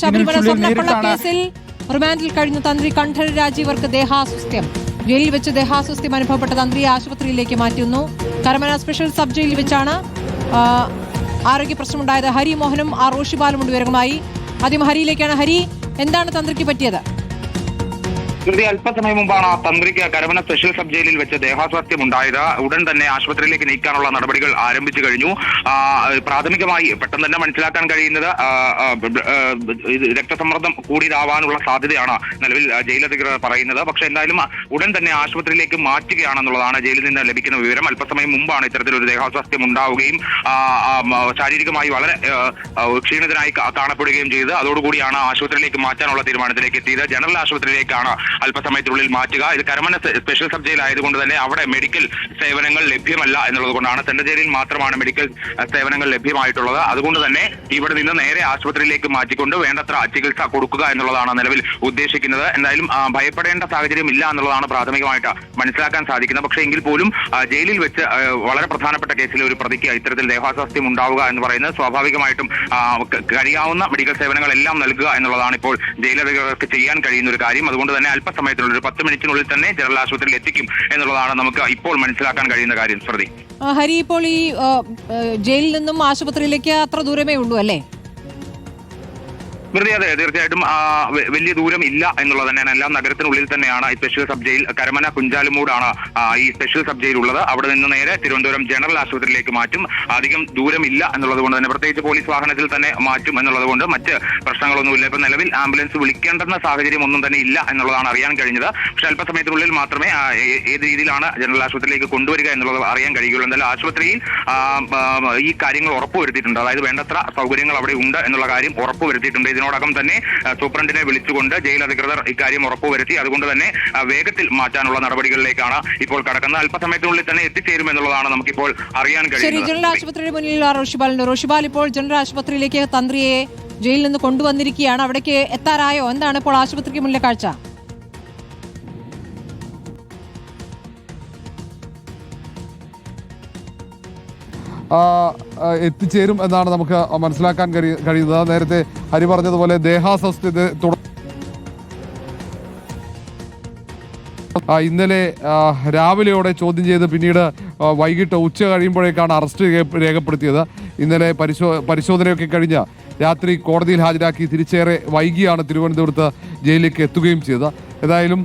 ശബരിമല സ്വർണ്ണക്കൊള്ള കേസിൽ റിമാൻഡിൽ കഴിഞ്ഞ തന്ത്രി കണ്ഠരര് രാജീവർക്ക് ദേഹാസ്വസ്ഥ്യം. ജയിലിൽ വെച്ച് ദേഹാസ്വസ്ഥ്യം അനുഭവപ്പെട്ട തന്ത്രിയെ ആശുപത്രിയിലേക്ക് മാറ്റുന്നു. കരമന സ്പെഷ്യൽ സബ് ജയിലിൽ വെച്ചാണ് ആരോഗ്യ പ്രശ്നമുണ്ടായത്. ഹരി മോഹനും റോഷിപാലും ഉണ്ട് വിവരങ്ങളുമായി. ആദ്യം ഹരിയിലേക്കാണ്. ഹരി, എന്താണ് തന്ത്രിക്ക് പറ്റിയത്? അല്പസമയം മുമ്പാണ് തന്ത്രിക്ക് കരമന സ്പെഷ്യൽ സബ് ജയിലിൽ വെച്ച് ദേഹാസ്വാസ്ഥ്യം ഉണ്ടായത്. ഉടൻ തന്നെ ആശുപത്രിയിലേക്ക് നീക്കാനുള്ള നടപടികൾ ആരംഭിച്ചു കഴിഞ്ഞു. പ്രാഥമികമായി പെട്ടെന്ന് തന്നെ മനസ്സിലാക്കാൻ കഴിയുന്നത് രക്തസമ്മർദ്ദം കൂടിയതാവാനുള്ള സാധ്യതയാണ് നിലവിൽ ജയിലധികൃതർ പറയുന്നത്. പക്ഷേ എന്തായാലും ഉടൻ തന്നെ ആശുപത്രിയിലേക്ക് മാറ്റുകയാണെന്നുള്ളതാണ് ജയിലിൽ നിന്ന് ലഭിക്കുന്ന വിവരം. അല്പസമയം മുമ്പാണ് ഇത്തരത്തിലൊരു ദേഹാസ്വാസ്ഥ്യം ഉണ്ടാവുകയും ശാരീരികമായി വളരെ ക്ഷീണിതനായി കാണപ്പെടുകയും ചെയ്തത്. അതോടുകൂടിയാണ് ആശുപത്രിയിലേക്ക് മാറ്റാനുള്ള തീരുമാനത്തിലേക്ക് എത്തിയത്. ജനറൽ ആശുപത്രിയിലേക്കാണ് അല്പസമയത്തിനുള്ളിൽ മാറ്റുക. ഇത് കരമന സ്പെഷ്യൽ സബ് ജയിൽ ആയതുകൊണ്ട് തന്നെ അവിടെ മെഡിക്കൽ സേവനങ്ങൾ ലഭ്യമല്ല എന്നുള്ളത് കൊണ്ടാണ്. സെൻട്രൽ ജയിലിൽ മാത്രമാണ് മെഡിക്കൽ സേവനങ്ങൾ ലഭ്യമായിട്ടുള്ളത്. അതുകൊണ്ട് തന്നെ ഇവിടെ നിന്ന് നേരെ ആശുപത്രിയിലേക്ക് മാറ്റിക്കൊണ്ട് വേണ്ടത്ര ചികിത്സ കൊടുക്കുക എന്നുള്ളതാണ് നിലവിൽ ഉദ്ദേശിക്കുന്നത്. എന്തായാലും ഭയപ്പെടേണ്ട സാഹചര്യം ഇല്ല എന്നുള്ളതാണ് പ്രാഥമികമായിട്ട് മനസ്സിലാക്കാൻ സാധിക്കുന്നത്. പക്ഷേ എങ്കിൽ പോലും ജയിലിൽ വെച്ച് വളരെ പ്രധാനപ്പെട്ട കേസിലെ ഒരു പ്രതിക്ക് ഇത്തരത്തിൽ ദേഹാസ്വാസ്ഥ്യം ഉണ്ടാവുക എന്ന് പറയുന്നത് സ്വാഭാവികമായിട്ടും കഴിയാവുന്ന മെഡിക്കൽ സേവനങ്ങളെല്ലാം നൽകുക എന്നുള്ളതാണ് ഇപ്പോൾ ജയിലധികൃതർക്ക് ചെയ്യാൻ കഴിയുന്ന ഒരു കാര്യം. അതുകൊണ്ട് തന്നെ അല്പസമയത്തിനുള്ളിൽ ഒരു 10 മിനിറ്റിനുള്ളിൽ തന്നെ ജനറൽ ആശുപത്രിയിൽ എത്തിക്കും എന്നുള്ളതാണ് നമുക്ക് ഇപ്പോൾ മനസ്സിലാക്കാൻ കഴിയുന്ന കാര്യം. സ്മൃതി, ഹരി, ഇപ്പോൾ ഈ ജയിലിൽ നിന്നും ആശുപത്രിയിലേക്ക് അത്ര ദൂരമേ ഉള്ളൂ അല്ലേ? അതെ, തീർച്ചയായിട്ടും വലിയ ദൂരം ഇല്ല എന്നുള്ളത് തന്നെയാണ്. എല്ലാം നഗരത്തിനുള്ളിൽ തന്നെയാണ് ഈ സ്പെഷ്യൽ സബ് ജയിൽ. കരമന കുഞ്ചാലുമൂടാണ് ഈ സ്പെഷ്യൽ സബ് ജയിൽ ഉള്ളത്. അവിടെ നിന്ന് നേരെ തിരുവനന്തപുരം ജനറൽ ആശുപത്രിയിലേക്ക് മാറ്റും. അധികം ദൂരമില്ല എന്നുള്ളത് കൊണ്ട് തന്നെ, പ്രത്യേകിച്ച് പോലീസ് വാഹനത്തിൽ തന്നെ മാറ്റും എന്നുള്ളത് കൊണ്ട് മറ്റ് പ്രശ്നങ്ങളൊന്നുമില്ല. ഇപ്പൊ നിലവിൽ ആംബുലൻസ് വിളിക്കേണ്ടെന്ന സാഹചര്യം ഒന്നും തന്നെ ഇല്ല എന്നുള്ളതാണ് അറിയാൻ കഴിഞ്ഞത്. പക്ഷെ അല്പസമയത്തിനുള്ളിൽ മാത്രമേ ഏത് രീതിയിലാണ് ജനറൽ ആശുപത്രിയിലേക്ക് കൊണ്ടുവരിക എന്നുള്ളത് അറിയാൻ കഴിയുള്ളൂ. എന്തായാലും ആശുപത്രിയിൽ ഈ കാര്യങ്ങൾ ഉറപ്പുവരുത്തിയിട്ടുണ്ട്. അതായത് വേണ്ടത്ര സൗകര്യങ്ങൾ അവിടെ ഉണ്ട് എന്നുള്ള കാര്യം ഉറപ്പുവരുത്തിയിട്ടുണ്ട്. ഇതിനോടകം തന്നെ സൂപ്രണ്ടിനെ വിളിച്ചുകൊണ്ട് ജയിൽ അധികൃതർ ഇക്കാര്യം ഉറപ്പുവരുത്തി. അതുകൊണ്ട് തന്നെ വേഗത്തിൽ മാറ്റാനുള്ള നടപടികളിലേക്കാണ് ഇപ്പോൾ കടക്കുന്നത്. അല്പസമയത്തിനുള്ളിൽ തന്നെ എത്തിച്ചേരുമെന്നുള്ളതാണ് നമുക്കിപ്പോൾ അറിയാൻ കഴിയുന്നത്. ജനറൽ ആശുപത്രിയുടെ മുന്നിൽ റോഷിപാൽ, ഇപ്പോൾ ജനറൽ ആശുപത്രിയിലേക്ക് തന്ത്രിയെ ജയിലിൽ നിന്ന് കൊണ്ടുവന്നിരിക്കുകയാണ്. അവിടേക്ക് എത്താറായോ? എന്താണ് ഇപ്പോൾ ആശുപത്രിക്ക് മുന്നിലെ കാഴ്ച? എത്തിച്ചേരും എന്നാണ് നമുക്ക് മനസ്സിലാക്കാൻ കഴിയുന്നത്. നേരത്തെ ഹരി പറഞ്ഞതുപോലെ ദേഹാസ്വസ്ഥത ഇന്നലെ രാവിലെയോടെ ചോദ്യം ചെയ്ത് പിന്നീട് വൈകിട്ട് ഉച്ച കഴിയുമ്പോഴേക്കാണ് അറസ്റ്റ് രേഖപ്പെടുത്തിയത്. ഇന്നലെ പരിശോധനയൊക്കെ കഴിഞ്ഞ് രാത്രി കോടതിയിൽ ഹാജരാക്കി തിരിച്ചേറെ വൈകിയാണ് തിരുവനന്തപുരത്ത് ജയിലിലേക്ക് എത്തുകയും ചെയ്തത്. ഏതായാലും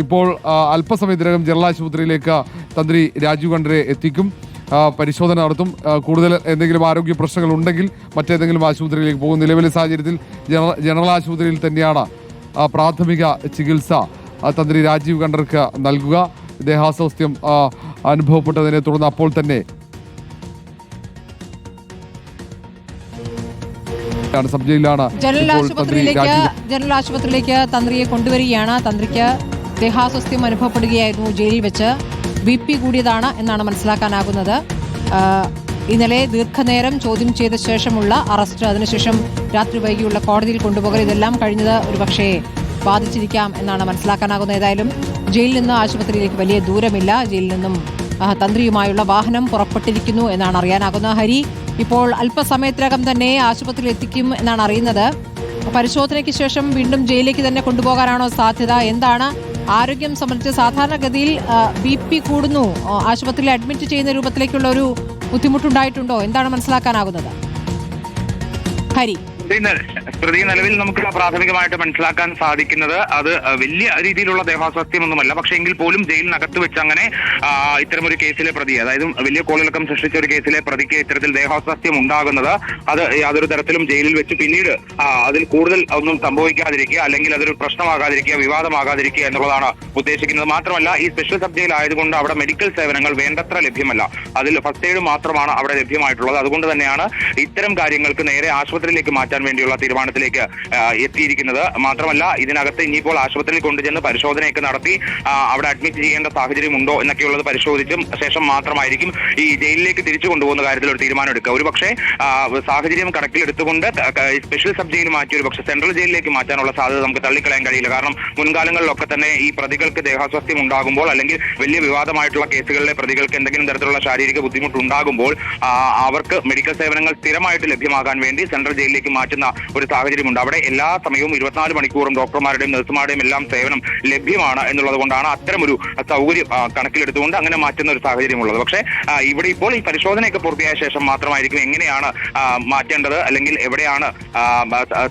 ഇപ്പോൾ അല്പസമയത്തിനകം ജനറൽ ആശുപത്രിയിലേക്ക് തന്ത്രി രാജീവ് കണ്ഠരെ എത്തിക്കും. പരിശോധന നടത്തും. കൂടുതൽ എന്തെങ്കിലും ആരോഗ്യ പ്രശ്നങ്ങൾ ഉണ്ടെങ്കിൽ മറ്റേതെങ്കിലും ആശുപത്രിയിലേക്ക് പോകും. നിലവിലെ സാഹചര്യത്തിൽ ജനറൽ ആശുപത്രിയിൽ തന്നെയാണ് പ്രാഥമിക ചികിത്സ തന്ത്രി രാജീവ് കണ്ഠർക്ക് നൽകുക. ദേഹാസ്വാസ്ഥ്യം അനുഭവപ്പെട്ടതിനെ തുടർന്ന് അപ്പോൾ തന്നെ സബ് ജയിലിലാണ് ജനറൽ ആശുപത്രിയിലേക്ക് തന്ത്രിയെ കൊണ്ടുവരികയാണ്. തന്ത്രിക്ക് ദേഹാസ്വാസ്ഥ്യം അനുഭവപ്പെടുകയായിരുന്നു. ജയിലിൽ വെച്ച് BP കൂടിയതാണ് എന്നാണ് മനസ്സിലാക്കാനാകുന്നത്. ഇന്നലെ ദീർഘനേരം ചോദ്യം ചെയ്ത ശേഷമുള്ള അറസ്റ്റ്, അതിനുശേഷം രാത്രി വൈകിയുള്ള കോടതിയിൽ കൊണ്ടുപോകൽ, ഇതെല്ലാം കഴിഞ്ഞത് ഒരുപക്ഷേ ബാധിച്ചിരിക്കാം എന്നാണ് മനസ്സിലാക്കാനാകുന്നത്. ഏതായാലും ജയിലിൽ നിന്ന് ആശുപത്രിയിലേക്ക് വലിയ ദൂരമില്ല. ജയിലിൽ നിന്നും തന്ത്രിയുമായുള്ള വാഹനം പുറപ്പെട്ടിരിക്കുന്നു എന്നാണ് അറിയാനാകുന്നത്. ഹരി, ഇപ്പോൾ അല്പസമയത്തിനകം തന്നെ ആശുപത്രിയിൽ എത്തിക്കും എന്നാണ് അറിയുന്നത്. പരിശോധനയ്ക്ക് ശേഷം വീണ്ടും ജയിലിലേക്ക് തന്നെ കൊണ്ടുപോകാനാണോ സാധ്യത? എന്താണ് ആരോഗ്യം സംബന്ധിച്ച്? സാധാരണഗതിയിൽ BP കൂടുന്നു, ആശുപത്രിയിൽ അഡ്മിറ്റ് ചെയ്യുന്ന രൂപത്തിലേക്കുള്ള ഒരു ബുദ്ധിമുട്ടുണ്ടായിട്ടുണ്ടോ? എന്താണ് മനസ്സിലാക്കാനാകുന്നത്? ഹരി, പ്രതി നിലവിൽ നമുക്ക് പ്രാഥമികമായിട്ട് മനസ്സിലാക്കാൻ സാധിക്കുന്നത് അത് വലിയ രീതിയിലുള്ള ദേഹാസ്വാസ്ഥ്യമൊന്നുമല്ല. പക്ഷേ എങ്കിൽ പോലും ജയിലിനകത്ത് വെച്ച് അങ്ങനെ ഇത്തരമൊരു കേസിലെ പ്രതി, അതായത് വലിയ കോളിളക്കം സൃഷ്ടിച്ച ഒരു കേസിലെ പ്രതിക്ക് ഇത്തരത്തിൽ ദേഹാസ്വാസ്ഥ്യം ഉണ്ടാകുന്നത് അത് യാതൊരു തരത്തിലും ജയിലിൽ വെച്ച് പിന്നീട് അതിൽ കൂടുതൽ ഒന്നും സംഭവിക്കാതിരിക്കുക, അല്ലെങ്കിൽ അതൊരു പ്രശ്നമാകാതിരിക്കുക, വിവാദമാകാതിരിക്കുക എന്നുള്ളതാണ് ഉദ്ദേശിക്കുന്നത്. മാത്രമല്ല ഈ സ്പെഷ്യൽ സബ് ജയിൽ ആയതുകൊണ്ട് അവിടെ മെഡിക്കൽ സേവനങ്ങൾ വേണ്ടത്ര ലഭ്യമല്ല. അതിൽ ഫസ്റ്റ് എയ്ഡ് മാത്രമാണ് അവിടെ ലഭ്യമായിട്ടുള്ളത്. അതുകൊണ്ട് തന്നെയാണ് ഇത്തരം കാര്യങ്ങൾക്ക് നേരെ ആശുപത്രിയിലേക്ക് മാറ്റാൻ വേണ്ടിയുള്ള തീരുമാനത്തിലേക്ക് എത്തിയിരിക്കുന്നത്. മാത്രമല്ല ഇതിനകത്ത് ഇനിയിപ്പോൾ ആശുപത്രിയിൽ കൊണ്ടുചെന്ന് പരിശോധനയൊക്കെ നടത്തി അവിടെ അഡ്മിറ്റ് ചെയ്യേണ്ട സാഹചര്യം ഉണ്ടോ എന്നൊക്കെയുള്ളത് പരിശോധിച്ചും ശേഷം മാത്രമായിരിക്കും ഈ ജയിലിലേക്ക് തിരിച്ചു കൊണ്ടുപോകുന്ന കാര്യത്തിൽ ഒരു തീരുമാനം എടുക്കുക. ഒരു പക്ഷേ സാഹചര്യം കണക്കിലെടുത്തുകൊണ്ട് സ്പെഷ്യൽ സബ് ജയിൽ മാറ്റി ഒരു പക്ഷേ സെൻട്രൽ ജയിലിലേക്ക് മാറ്റാനുള്ള സാധ്യത നമുക്ക് തള്ളിക്കളയാൻ കഴിയില്ല. കാരണം മുൻകാലങ്ങളിലൊക്കെ തന്നെ ഈ പ്രതികൾക്ക് ദേഹാസ്വാസ്ഥ്യം ഉണ്ടാകുമ്പോൾ, അല്ലെങ്കിൽ വലിയ വിവാദമായിട്ടുള്ള കേസുകളിലെ പ്രതികൾക്ക് എന്തെങ്കിലും തരത്തിലുള്ള ശാരീരിക ബുദ്ധിമുട്ടുണ്ടാകുമ്പോൾ അവർക്ക് മെഡിക്കൽ സേവനങ്ങൾ സ്ഥിരമായിട്ട് ലഭ്യമാകാൻ വേണ്ടി സെൻട്രൽ ജയിലിലേക്ക് മാറ്റുന്ന ഒരു സാഹചര്യമുണ്ട്. അവിടെ എല്ലാ സമയവും 24 മണിക്കൂറും ഡോക്ടർമാരുടെയും നഴ്സുമാരുടെയും എല്ലാം സേവനം ലഭ്യമാണ് എന്നുള്ളത് കൊണ്ടാണ് അത്തരമൊരു സൗകര്യം കണക്കിലെടുത്തുകൊണ്ട് അങ്ങനെ മാറ്റുന്ന ഒരു സാഹചര്യമുള്ളത്. പക്ഷേ ഇവിടെ ഇപ്പോൾ ഈ പരിശോധനയൊക്കെ പൂർത്തിയായ ശേഷം മാത്രമായിരിക്കും എങ്ങനെയാണ് മാറ്റേണ്ടത് അല്ലെങ്കിൽ എവിടെയാണ്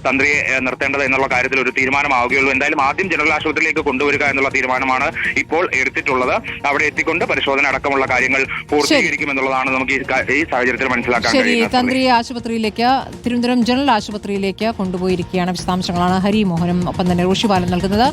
തന്ത്രിയെ നിർത്തേണ്ടത് എന്നുള്ള കാര്യത്തിൽ ഒരു തീരുമാനമാവുകയുള്ളൂ. എന്തായാലും ആദ്യം ജനറൽ ആശുപത്രിയിലേക്ക് കൊണ്ടുവരിക എന്നുള്ള തീരുമാനമാണ് ഇപ്പോൾ എടുത്തിട്ടുള്ളത്. അവിടെ എത്തിക്കൊണ്ട് പരിശോധന അടക്കമുള്ള കാര്യങ്ങൾ പൂർത്തീകരിക്കുമെന്നുള്ളതാണ് നമുക്ക് ഈ സാഹചര്യത്തിൽ മനസ്സിലാക്കാൻ കഴിയുന്നത്. തന്ത്രിയെ ആശുപത്രിയിലേക്ക്, തിരുവനന്തപുരം ജനറൽ ആശുപത്രിയിലേക്ക് കൊണ്ടുപോയിരിക്കുകയാണ്. വിശദാംശങ്ങളാണ് ഹരി മോഹനും ഒപ്പം തന്നെ ഋഷിപാലൻ നൽകുന്നത്.